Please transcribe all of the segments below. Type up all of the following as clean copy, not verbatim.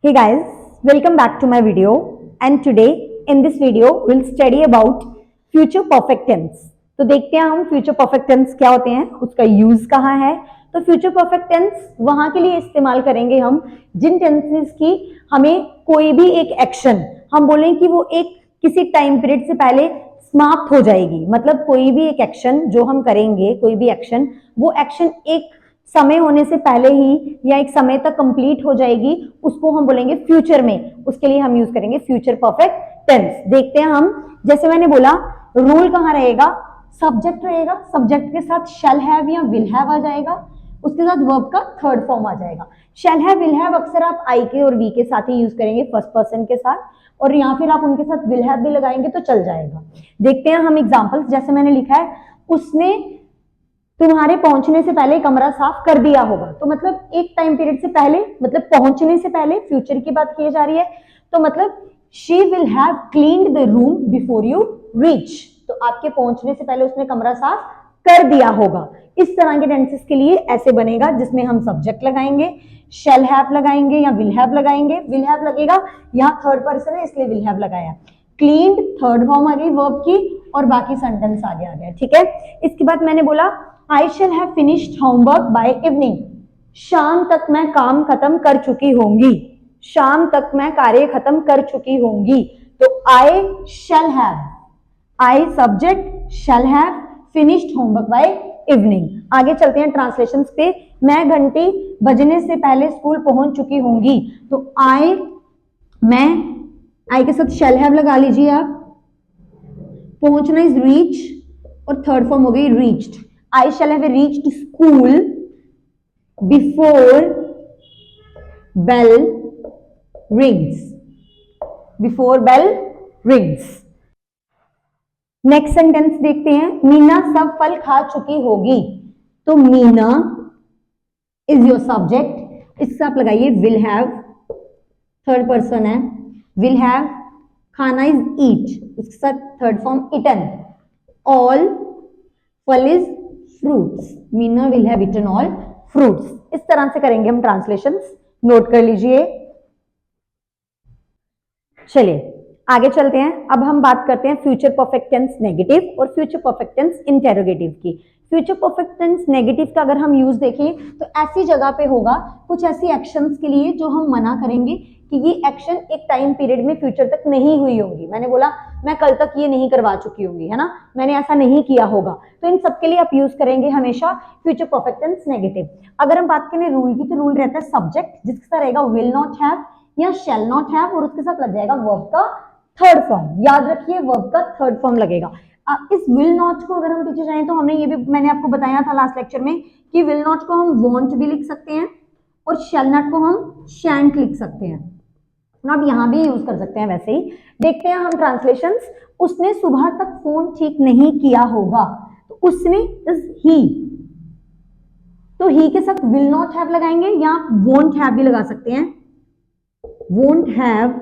Hey guys, welcome back to my video, and today in this video we'll study about future perfect tense। तो देखते हैं हम future perfect tense क्या होते हैं, उसका यूज कहाँ है। तो फ्यूचर परफेक्ट टेंस वहां के लिए इस्तेमाल करेंगे हम जिन टेंसेस की हमें कोई भी एक एक्शन हम बोलें कि वो एक किसी टाइम पीरियड से पहले समाप्त हो जाएगी। मतलब कोई भी एक एक्शन जो हम करेंगे, कोई भी एक्शन, वो एक्शन एक समय होने से पहले ही या एक समय तक कंप्लीट हो जाएगी, उसको हम बोलेंगे फ्यूचर में। उसके लिए हम यूज करेंगे फ्यूचर परफेक्ट टेंस। देखते हैं हम, जैसे मैंने बोला रूल कहाँ रहेगा, सब्जेक्ट रहेगा, सब्जेक्ट के साथ शैल हैव या विल हैव आ जाएगा, उसके साथ वर्ब का थर्ड फॉर्म आ जाएगा। शैल हैव विल हैव अक्सर आप आई के और वी के साथ ही यूज करेंगे फर्स्ट पर्सन के साथ, और या फिर आप उनके साथ विल हैव भी लगाएंगे तो चल जाएगा। देखते हैं हम एग्जांपल्स। जैसे मैंने लिखा है, उसने तुम्हारे पहुंचने से पहले कमरा साफ कर दिया होगा। तो मतलब एक टाइम पीरियड से पहले, मतलब पहुंचने से पहले, फ्यूचर की बात की जा रही है। तो मतलब she will have cleaned the room before you reach. तो आपके पहुंचने से पहले उसने कमरा साफ कर दिया होगा। इस तरह के टेंसेस के लिए ऐसे बनेगा, जिसमें हम सब्जेक्ट लगाएंगे, शैल हैव लगाएंगे या विल हैव लगाएंगे। विल हैव लगेगा, यहाँ थर्ड पर्सन है इसलिए विल हैव लगाया। क्लीन्ड थर्ड फॉर्म आ गई वर्ब की, और बाकी सेंटेंस आगे आ गया। ठीक है, इसके बाद मैंने बोला I shall have finished homework by evening। शाम तक मैं काम खत्म कर चुकी होंगी। शाम तक मैं कार्य खत्म कर चुकी होंगी। तो I shall have, I subject, shall have finished homework by evening। आगे चलते हैं ट्रांसलेशंस पे। मैं घंटी बजने से पहले स्कूल पहुंच चुकी होंगी। तो मैं I के साथ shall have लगा लीजिए आप। पहुंचना इज reach, और थर्ड फॉर्म हो गई reached। I shall have reached school before bell rings। Before bell rings। Next sentence देखते हैं। मीना सब फल खा चुकी होगी। तो मीना इज योर सब्जेक्ट, इससे आप लगाइए विल हैव, थर्ड पर्सन है, विल हैव। खाना इज ईट, उसके साथ थर्ड फॉर्म इटन। ऑल फल is fruits, Meena will have eaten all fruits. इस तरह से करेंगे हम ट्रांसलेशंस, नोट कर लीजिए। चलिए आगे चलते हैं। अब हम बात करते हैं फ्यूचर परफेक्ट टेंस नेगेटिव और फ्यूचर परफेक्ट टेंस इंटेरोगेटिव की। फ्यूचर परफेक्ट टेंस नेगेटिव का अगर हम यूज देखें तो ऐसी जगह पे होगा, कुछ ऐसी एक्शंस के लिए जो हम मना करेंगे कि ये एक्शन एक टाइम पीरियड में फ्यूचर तक नहीं हुई होंगी। मैंने बोला मैं कल तक ये नहीं करवा चुकी होंगी, है ना, मैंने ऐसा नहीं किया होगा। तो इन सब के लिए आप यूज करेंगे हमेशा फ्यूचर परफेक्ट टेंस नेगेटिव। अगर हम बात करें रूल की, तो रूल रहता है सब्जेक्ट जिसके साथ रहेगा विल नॉट हैव या शैल नॉट हैव, और उसके साथ लग जाएगा वर्ब का थर्ड फॉर्म। याद रखिए वर्ब का थर्ड फॉर्म लगेगा। इस विल नॉट को अगर हम पीछे जाएं तो हमने ये भी, मैंने आपको बताया था लास्ट लेक्चर में कि विल नॉट को हम वॉन्ट भी लिख सकते हैं और शैल नॉट को हम शैंट लिख सकते हैं। अब यहां भी यूज कर सकते हैं वैसे ही। देखते हैं हम ट्रांसलेशंस। उसने सुबह तक फोन ठीक नहीं किया होगा। तो उसने इज ही, तो ही के साथ विल नॉट हैव लगाएंगे या वोंट हैव भी लगा सकते हैं। वोंट हैव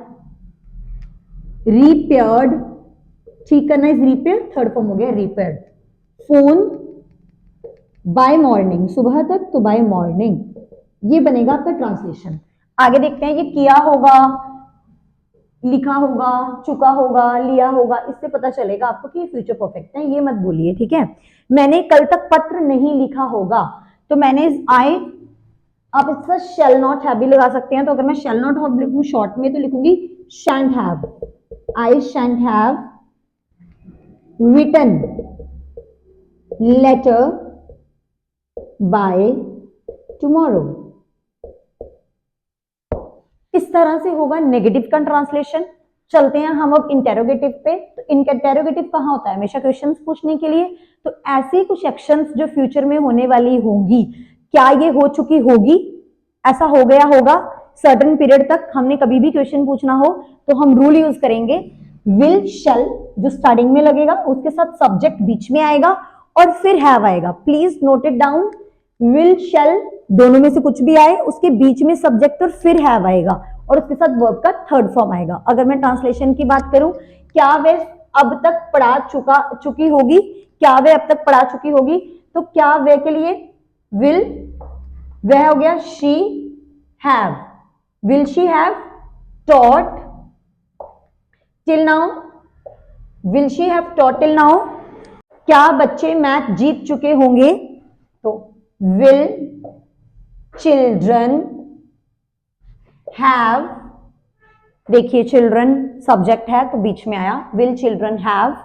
रिपेयर्ड, ठीक करना इज रिपेयर, थर्ड फॉर्म हो गया रिपेयर्ड। फोन बाय मॉर्निंग, सुबह तक, तो बाय मॉर्निंग, ये बनेगा आपका ट्रांसलेशन। आगे देखते हैं, ये किया होगा, लिखा होगा, चुका होगा, लिया होगा, इससे पता चलेगा आपको कि फ्यूचर परफेक्ट है, ये मत भूलिए। ठीक है, मैंने कल तक पत्र नहीं लिखा होगा। तो मैंने आई, आप इसका शैल नॉट हैव भी लगा सकते हैं। तो अगर मैं शैल नॉट हैव लिखूं शॉर्ट में तो लिखूंगी shan't have. I shan't have written letter by tomorrow. इस तरह से होगा नेगेटिव का ट्रांसलेशन। चलते हैं हम अब इंटेरोगेटिव पे। तो इंटेरोगेटिव कहाँ होता है, हमेशा क्वेश्चंस पूछने के लिए। तो ऐसी कुछ एक्शंस जो फ्यूचर में होने वाली होंगी, क्या ये हो चुकी होगी, ऐसा हो गया होगा सर्टेन पीरियड तक, हमने कभी भी क्वेश्चन पूछना हो तो हम रूल यूज करेंगे विल शैल, जो स्टार्टिंग में लगेगा, उसके साथ सब्जेक्ट बीच में आएगा और फिर हैव आएगा। Please note it down, will शैल दोनों में से कुछ भी आए, उसके बीच में सब्जेक्ट और फिर हैव आएगा, और उसके साथ वर्ब का थर्ड फॉर्म आएगा। अगर मैं ट्रांसलेशन की बात करूं, क्या वे अब तक पढ़ा चुकी होगी, क्या वे अब तक पढ़ा चुकी होगी, तो क्या वे के लिए विल, वह हो गया she have, will she have taught till now, will she have taught till now, क्या बच्चे मैथ जीत चुके होंगे, तो will children have, देखिए चिल्ड्रन सब्जेक्ट है तो बीच में आया, will children have,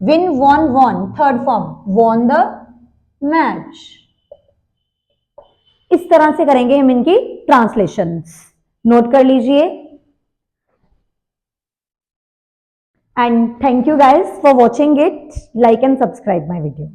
win won third form, won the match. इस तरह से करेंगे हम इनकी ट्रांसलेशंस, नोट कर लीजिए। And thank you guys for watching it, like and subscribe my video.